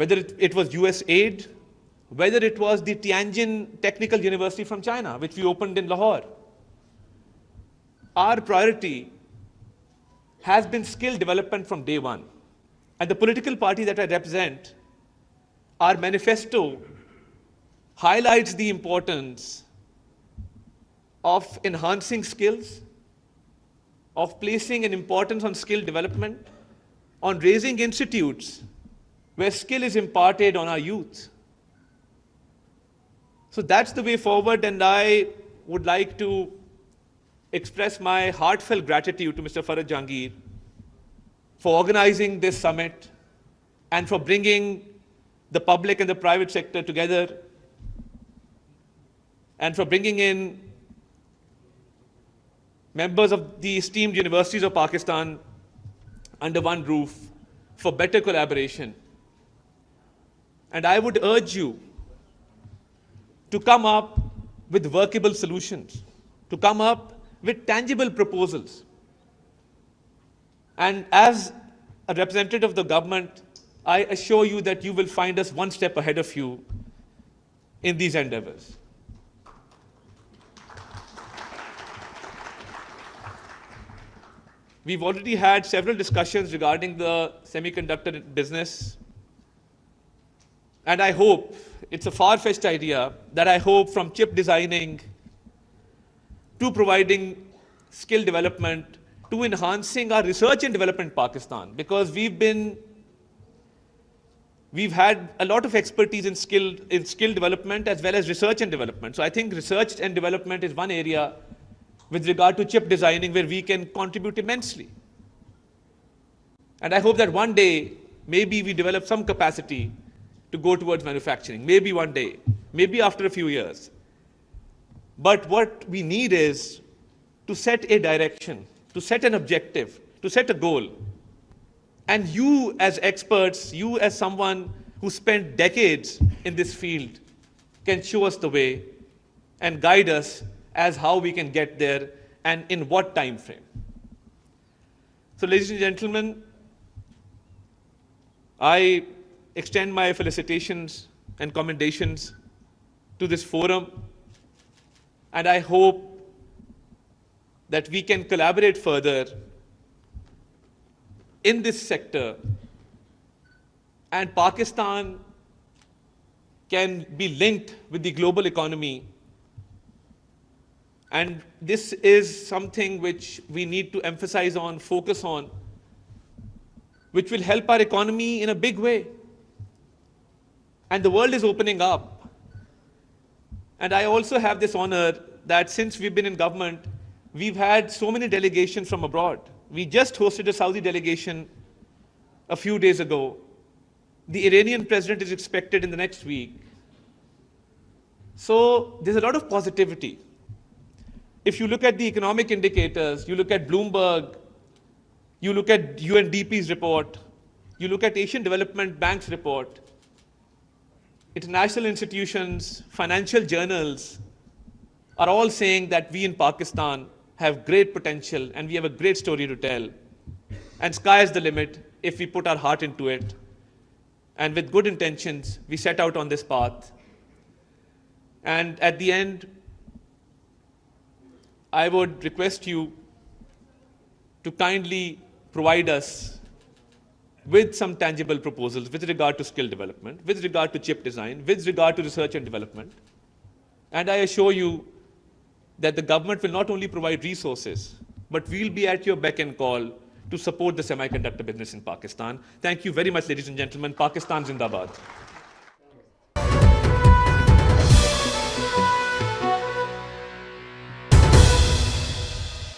whether it was US aid, whether it was the Tianjin Technical University from China, which we opened in Lahore. Our priority has been skill development from day one. And the political party that I represent, our manifesto highlights the importance of enhancing skills, of placing an importance on skill development, on raising institutes where skill is imparted on our youth. So that's the way forward, and I would like to express my heartfelt gratitude to Mr. Faraj Jahangir for organizing this summit and for bringing the public and the private sector together, and for bringing in members of the esteemed universities of Pakistan under one roof for better collaboration. And I would urge you to come up with workable solutions, to come up with tangible proposals. And as a representative of the government, I assure you that you will find us one step ahead of you in these endeavors. We've already had several discussions regarding the semiconductor business. And I hope, it's a far-fetched idea, that I hope from chip designing to providing skill development to enhancing our research and development in Pakistan, because we've had a lot of expertise in skill development as well as research and development. So I think research and development is one area with regard to chip designing where we can contribute immensely. And I hope that one day, maybe we develop some capacity to go towards manufacturing, maybe one day, maybe after a few years. But what we need is to set a direction, to set an objective, to set a goal. And you as experts, you as someone who spent decades in this field, can show us the way and guide us as how we can get there and in what time frame. So ladies and gentlemen, I extend my felicitations and commendations to this forum, and I hope that we can collaborate further in this sector, and Pakistan can be linked with the global economy. And this is something which we need to emphasize on, focus on, which will help our economy in a big way. And the world is opening up. And I also have this honor that since we've been in government, we've had so many delegations from abroad. We just hosted a Saudi delegation a few days ago. The Iranian president is expected in the next week. So there's a lot of positivity. If you look at the economic indicators, you look at Bloomberg, you look at UNDP's report, you look at Asian Development Bank's report, international institutions, financial journals are all saying that we in Pakistan have great potential and we have a great story to tell. And sky is the limit if we put our heart into it. And with good intentions, we set out on this path. And at the end, I would request you to kindly provide us with some tangible proposals with regard to skill development, with regard to chip design, with regard to research and development. And I assure you that the government will not only provide resources, but we'll be at your beck and call to support the semiconductor business in Pakistan. Thank you very much, ladies and gentlemen. Pakistan Zindabad.